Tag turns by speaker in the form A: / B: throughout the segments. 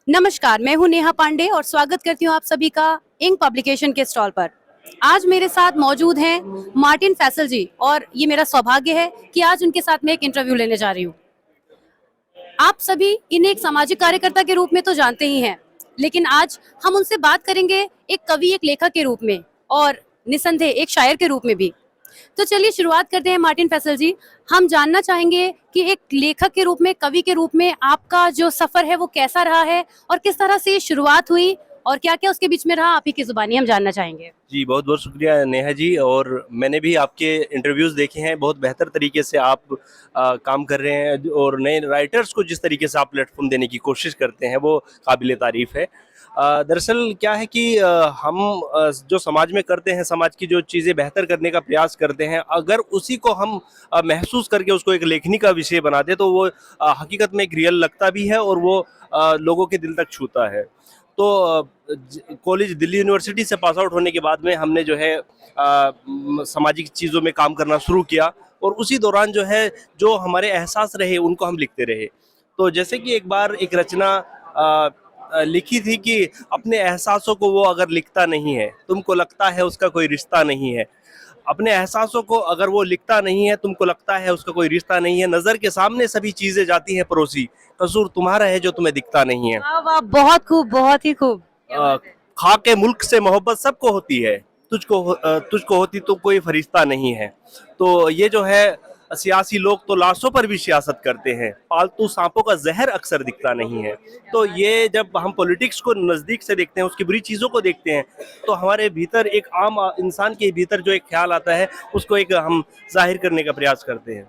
A: नमस्कार, मैं हूं नेहा पांडे और स्वागत करती हूं आप सभी का इंक पब्लिकेशन के स्टॉल पर। आज मेरे साथ मौजूद हैं मार्टिन फैसल जी और ये मेरा सौभाग्य है कि आज उनके साथ मैं एक इंटरव्यू लेने जा रही हूं। आप सभी इन्हें एक सामाजिक कार्यकर्ता के रूप में तो जानते ही हैं, लेकिन आज हम उनसे बात करेंगे एक कवि, एक लेखक के रूप में और निसंदेह एक शायर के रूप में भी। तो चलिए शुरुआत करते हैं मार्टिन फैसल जी। हम जानना चाहेंगे कि एक लेखक के रूप में, कवि के रूप में आपका जो सफर है वो कैसा रहा है और किस तरह से ये शुरुआत हुई और क्या क्या उसके बीच में रहा, आप ही की जुबानी हम जानना चाहेंगे।
B: जी, बहुत बहुत शुक्रिया नेहा जी। और मैंने भी आपके इंटरव्यूज़ देखे हैं, बहुत बेहतर तरीके से आप काम कर रहे हैं और नए राइटर्स को जिस तरीके से आप प्लेटफॉर्म देने की कोशिश करते हैं वो काबिल तारीफ़ है। दरअसल क्या है कि हम जो समाज में करते हैं, समाज की जो चीज़ें बेहतर करने का प्रयास करते हैं, अगर उसी को हम महसूस करके उसको एक लेखनी का विषय बना दें तो वो हकीकत में एक रियल लगता भी है और वो लोगों के दिल तक छूता है। तो कॉलेज दिल्ली यूनिवर्सिटी से पास आउट होने के बाद में हमने जो है सामाजिक चीज़ों में काम करना शुरू किया और उसी दौरान जो है जो हमारे एहसास रहे उनको हम लिखते रहे। तो जैसे कि एक बार एक रचना लिखी थी कि अपने एहसासों को वो अगर लिखता नहीं है, तुमको लगता है उसका कोई रिश्ता नहीं है। अपने एहसासों को अगर वो लिखता नहीं है, तुमको लगता है उसका कोई रिश्ता नहीं है। नज़र के सामने सभी चीज़ें जाती हैं परोसी, कसूर तुम्हारा है जो तुम्हें दिखता नहीं है।
A: वाह वाह, बहुत खूब, बहुत ही खूब।
B: अ, खाके मुल्क से मोहब्बत सबको होती है, तुझको होती तो कोई फरिश्ता नहीं है। तो ये जो है सियासी लोग तो लाशों पर भी सियासत करते हैं, पालतू सांपों का जहर अक्सर दिखता नहीं है। तो ये जब हम पॉलिटिक्स को नज़दीक से देखते हैं, उसकी बुरी चीज़ों को देखते हैं, तो हमारे भीतर एक आम इंसान के भीतर जो एक ख्याल आता है, उसको एक हम ज़ाहिर करने का प्रयास करते हैं।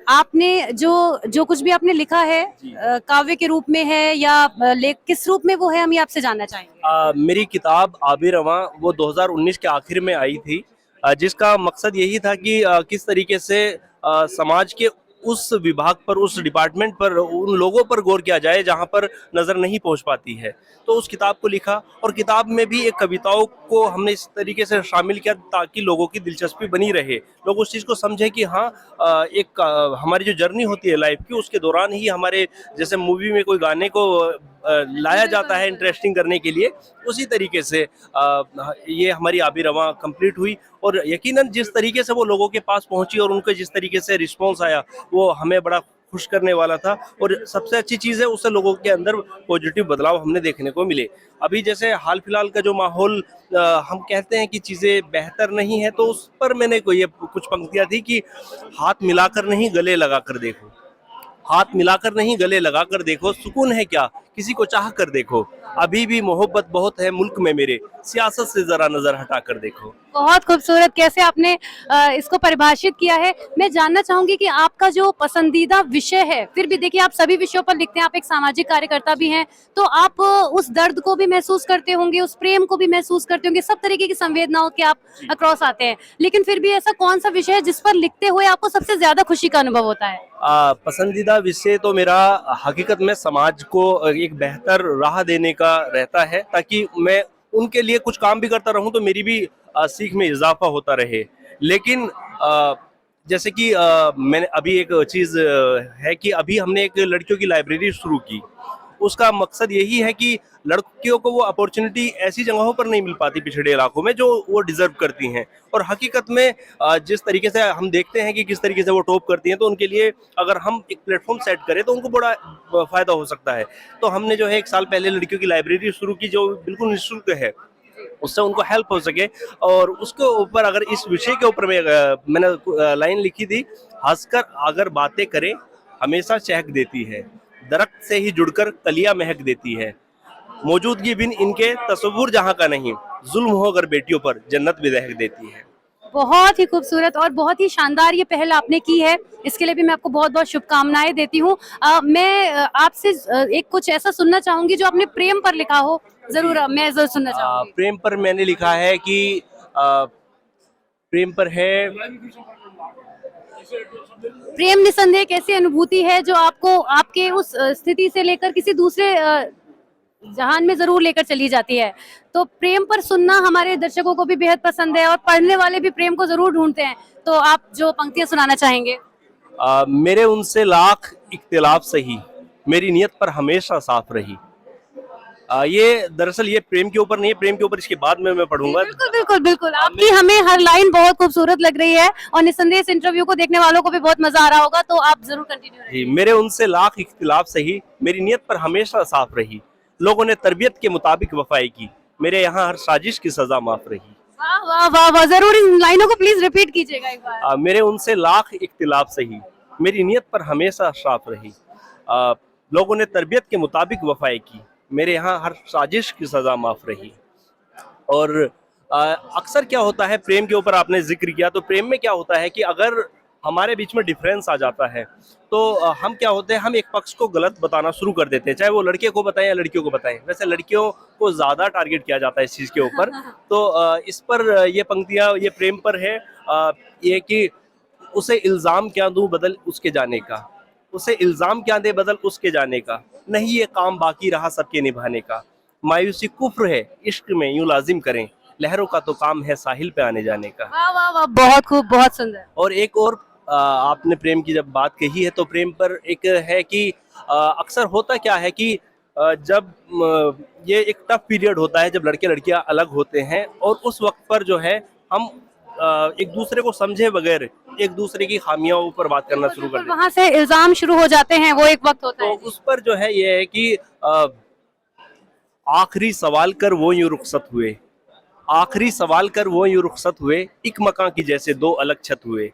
A: आपने जो जो कुछ भी आपने लिखा है
B: जी।
A: काव्य के रूप में है या लेख किस रूप में वो है, हम ये आपसे जानना चाहेंगे।
B: मेरी किताब आबि रवां वो 2019 के आखिर में आई थी, जिसका मकसद यही था कि किस तरीके से समाज के उस विभाग पर, उस डिपार्टमेंट पर, उन लोगों पर गौर किया जाए जहाँ पर नज़र नहीं पहुँच पाती है। तो उस किताब को लिखा और किताब में भी एक कविताओं को हमने इस तरीके से शामिल किया ताकि लोगों की दिलचस्पी बनी रहे, लोग उस चीज़ को समझें कि हाँ, एक हमारी जो जर्नी होती है लाइफ की, उसके दौरान ही हमारे जैसे मूवी में कोई गाने को लाया जाता है इंटरेस्टिंग करने के लिए, उसी तरीके से ये हमारी आबि रवां कंप्लीट हुई। और यकीनन जिस तरीके से वो लोगों के पास पहुंची और उनके जिस तरीके से रिस्पॉन्स आया, वो हमें बड़ा खुश करने वाला था। और सबसे अच्छी चीज़ है, उससे लोगों के अंदर पॉजिटिव बदलाव हमने देखने को मिले। अभी जैसे हाल फिलहाल का जो माहौल, हम कहते हैं कि चीज़ें बेहतर नहीं है, तो उस पर मैंने कोई कुछ पंक्तियाँ थी कि हाथ मिलाकर नहीं गले लगाकर देखो, हाथ मिलाकर नहीं गले लगाकर देखो, सुकून है क्या किसी को चाह कर देखो, अभी भी मोहब्बत बहुत है मुल्क में मेरे, सियासत से जरा नजर हटा कर देखो।
A: बहुत खूबसूरत कैसे आपने इसको परिभाषित किया है। मैं जानना चाहूंगी कि आपका जो पसंदीदा विषय है, फिर भी देखिए आप सभी विषयों पर लिखते हैं, आप एक सामाजिक कार्यकर्ता भी हैं, तो आप उस दर्द को भी महसूस करते होंगे, उस प्रेम को भी महसूस करते होंगे, सब तरीके की संवेदनाओं के आप अक्रॉस आते हैं, लेकिन फिर भी ऐसा कौन सा विषय है जिस पर लिखते हुए आपको सबसे ज्यादा खुशी का अनुभव होता है?
B: पसंदीदा विषय तो मेरा हकीकत में समाज को एक बेहतर राह देने का रहता है, ताकि मैं उनके लिए कुछ काम भी करता रहूं तो मेरी भी सीख में इजाफा होता रहे। लेकिन जैसे कि मैंने अभी एक चीज़ है कि अभी हमने एक लड़कियों की लाइब्रेरी शुरू की। उसका मकसद यही है कि लड़कियों को वो अपॉर्चुनिटी ऐसी जगहों पर नहीं मिल पाती पिछड़े इलाकों में जो वो डिजर्व करती हैं। और हकीकत में जिस तरीके से हम देखते हैं कि किस तरीके से वो टॉप करती हैं, तो उनके लिए अगर हम एक प्लेटफॉर्म सेट करें तो उनको बड़ा फ़ायदा हो सकता है। तो हमने जो है 1 साल पहले लड़कियों की लाइब्रेरी शुरू की जो बिल्कुल निःशुल्क है, उससे उनको हेल्प हो सके। और उसके ऊपर अगर इस विषय के ऊपर मैंने लाइन लिखी थी, हंसकर अगर बातें करें हमेशा चहक देती है, दरख्त से ही जुड़कर कलियां महक देती है, मौजूदगी बिन इनके तस्वुर जहां का नहीं, जुल्म हो अगर बेटियों पर जन्नत भी दहक देती है।
A: बहुत ही खूबसूरत और बहुत ही शानदार ये पहल आपने की है, इसके लिए भी मैं आपको बहुत बहुत शुभकामनाएं देती हूँ। मैं आपसे एक कुछ ऐसा सुनना चाहूंगी जो आपने प्रेम पर लिखा हो। जरूर मैं जरूर सुनना चाहूंगी।
B: प्रेम पर मैंने लिखा है कि आ, प्रेम पर है।
A: प्रेम निसंदेह एक ऐसी अनुभूति है जो आपको आपके उस स्थिति से लेकर किसी दूसरे जहान में जरूर लेकर चली जाती है। तो प्रेम पर सुनना हमारे दर्शकों को भी बेहद पसंद है और पढ़ने वाले भी प्रेम को जरूर ढूंढते हैं। तो आप जो पंक्तियां सुनाना चाहेंगे?
B: मेरे उनसे लाख इख्तिलाफ सही, मेरी नीयत पर हमेशा साफ रही। ये दरअसल ये प्रेम के ऊपर नहीं है, प्रेम के ऊपर इसके बाद में मैं पढ़ूंगा।
A: बिल्कुल बिल्कुल बिल्कुल, आपकी हमें हर लाइन बहुत खूबसूरत लग रही है और निस्संदेह इस इंटरव्यू को देखने वालों को भी बहुत मजा आ रहा होगा, तो आप जरूर कंटिन्यू रहिए।
B: जी, मेरे उनसे लाख इख्तिलाफ सही, मेरी नीयत पर हमेशा साफ रही। लोगों ने तरबियत के मुताबिक वफाई की, मेरे यहाँ हर साजिश की सजा माफ रही।
A: वाह वाह वाह वाह, जरूर इन लाइनों को प्लीज रिपीट कीजिएगा एक बार।
B: मेरे उनसे लाख इख्तिलाफ सही, मेरी नीयत पर हमेशा साफ रही। लोगों ने तरबियत के मुताबिक वफाई की, मेरे यहाँ हर साजिश की सजा माफ रही। और अक्सर क्या होता है, प्रेम के ऊपर आपने जिक्र किया, तो प्रेम में क्या होता है कि अगर हमारे बीच में डिफरेंस आ जाता है तो हम क्या होते हैं, हम एक पक्ष को गलत बताना शुरू कर देते हैं, चाहे वो लड़के को बताएं या लड़कियों को बताएं। वैसे लड़कियों को ज़्यादा टारगेट किया जाता है इस चीज़ के ऊपर। तो इस पर ये पंक्तियाँ ये प्रेम पर है, ये कि उसे इल्ज़ाम क्या दूं बदल उसके जाने का, उसे इल्ज़ाम क्या दे बदल उसके जाने का, नहीं ये काम बाकी रहा सबके निभाने का। मायूसी कुफ्र है इश्क में यूं लाजिम करें, लहरों का तो काम है साहिल पे आने जाने का।
A: वाह वाह वाह, बहुत खूब, बहुत सुंदर।
B: और एक और आपने प्रेम की जब बात कही है तो प्रेम पर एक है कि अक्सर होता क्या है कि जब ये एक टफ पीरियड होता है जब लड़के लड़कियां अलग होते हैं, और उस वक्त पर जो है हम एक दूसरे को समझे बगैर एक दूसरे की खामियों पर बात करना शुरू कर देते हैं।
A: वहां से इल्जाम शुरू हो जाते हैं, वो एक वक्त होता
B: तो
A: है।
B: उस पर जो है ये है कि आखिरी सवाल कर वो यूं रुखसत हुए, आखिरी सवाल कर वो यूं रुखसत हुए, एक मकान की जैसे दो अलग छत हुए।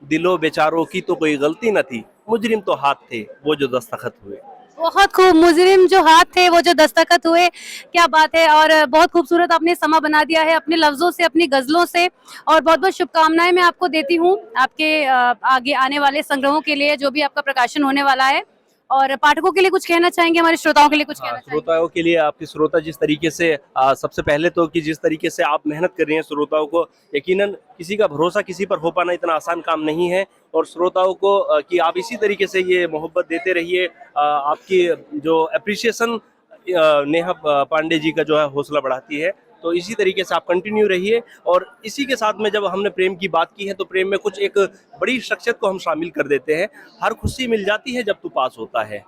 B: दिलो बेचारों की तो कोई गलती न थी, मुजरिम तो हाथ थे वो जो दस्तखत हुए।
A: बहुत खूब, मुजरिम जो हाथ थे वो जो दस्तखत हुए, क्या बात है। और बहुत खूबसूरत आपने समा बना दिया है अपने लफ्जों से, अपनी गजलों से। और बहुत बहुत शुभकामनाएं मैं आपको देती हूँ आपके आगे आने वाले संग्रहों के लिए, जो भी आपका प्रकाशन होने वाला है। और पाठकों के लिए कुछ कहना चाहेंगे, हमारे श्रोताओं के लिए कुछ कहना चाहेंगे?
B: श्रोताओं के लिए, आपके श्रोता जिस तरीके से सबसे पहले तो कि जिस तरीके से आप मेहनत कर रही हैं श्रोताओं को, यकीनन किसी का भरोसा किसी पर हो पाना इतना आसान काम नहीं है। और श्रोताओं को कि आप इसी तरीके से ये मोहब्बत देते रहिए। आपकी जो अप्रिसिएशन नेहा पांडे जी का जो है हौसला बढ़ाती है, तो इसी तरीके से आप कंटिन्यू रहिए। और इसी के साथ में जब हमने प्रेम की बात की है तो प्रेम में कुछ एक बड़ी शख्सियत को हम शामिल कर देते हैं। हर खुशी मिल जाती है जब तू पास होता है,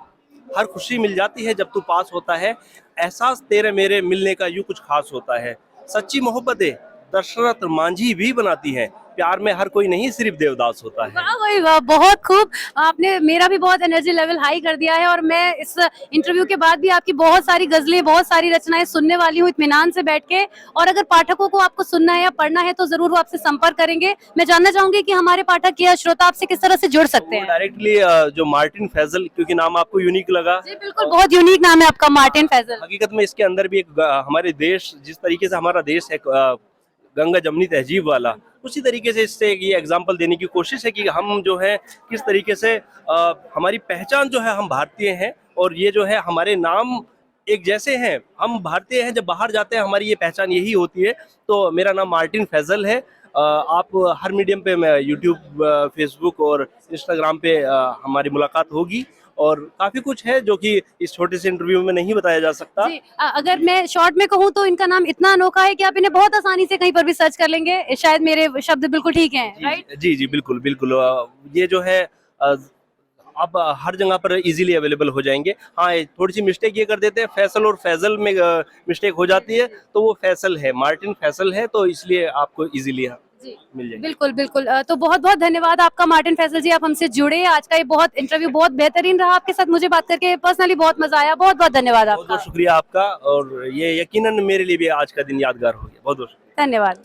B: हर खुशी मिल जाती है जब तू पास होता है, एहसास तेरे मेरे मिलने का यूं कुछ खास होता है। सच्ची मोहब्बतें दशरथ मांझी भी बनाती हैं, प्यार में हर कोई नहीं सिर्फ देवदास होता है।
A: वाह भाई वाह, बहुत खूब। आपने मेरा भी बहुत एनर्जी लेवल हाई कर दिया है। और मैं इस इंटरव्यू के बाद भी आपकी बहुत सारी गजलें, बहुत सारी रचनाएं सुनने वाली हूँ इत्मीनान से बैठ के। और अगर पाठकों को आपको सुनना है या पढ़ना है तो जरूर वो आपसे संपर्क करेंगे। मैं जानना चाहूंगी कि हमारे पाठक या श्रोता आपसे किस तरह से जुड़ सकते हैं?
B: डायरेक्टली जो मार्टिन फैजल, क्योंकि नाम आपको यूनिक लगा।
A: जी बिल्कुल, बहुत यूनिक नाम है आपका, मार्टिन फैजल।
B: हकीकत में इसके अंदर भी एक हमारे देश, जिस तरीके से हमारा देश है गंगा जमनी तहजीब वाला, उसी तरीके से इससे ये एग्जाम्पल देने की कोशिश है कि हम जो है किस तरीके से हमारी पहचान जो है हम भारतीय हैं, और ये जो है हमारे नाम एक जैसे हैं, हम भारतीय हैं, जब बाहर जाते हैं हमारी ये पहचान यही होती है। तो मेरा नाम मार्टिन फैजल है। आप हर मीडियम पे, मैं यूट्यूब, फेसबुक और इंस्टाग्राम पे हमारी मुलाकात होगी। और काफी कुछ है जो कि इस छोटे से इंटरव्यू में नहीं बताया जा सकता।
A: जी, अगर मैं शॉर्ट में कहूँ तो इनका नाम इतना अनोखा है कि आप इन्हें बहुत आसानी से कहीं पर भी सर्च कर लेंगे। शायद मेरे शब्द बिल्कुल ठीक हैं, राइट?
B: जी जी बिल्कुल बिल्कुल। ये जो है अब हर जगह पर इजीली अवेलेबल हो जाएंगे। हाँ, थोड़ी सी मिस्टेक ये कर देते हैं, फैसल और फैजल में मिस्टेक हो जाती है, तो वो फैसल है, मार्टिन फैसल है, तो इसलिए आपको इजीली
A: जी
B: मिल जाएगी।
A: बिल्कुल बिल्कुल। तो बहुत बहुत धन्यवाद आपका मार्टिन फैसल जी, आप हमसे जुड़े। आज का ये बहुत इंटरव्यू बहुत बेहतरीन रहा, आपके साथ मुझे बात करके पर्सनली बहुत मजा आया। बहुत बहुत धन्यवाद
B: बहुत
A: आपका।
B: बहुत शुक्रिया आपका, और ये यकीनन मेरे लिए भी आज का दिन यादगार हो गया। बहुत बहुत
A: धन्यवाद।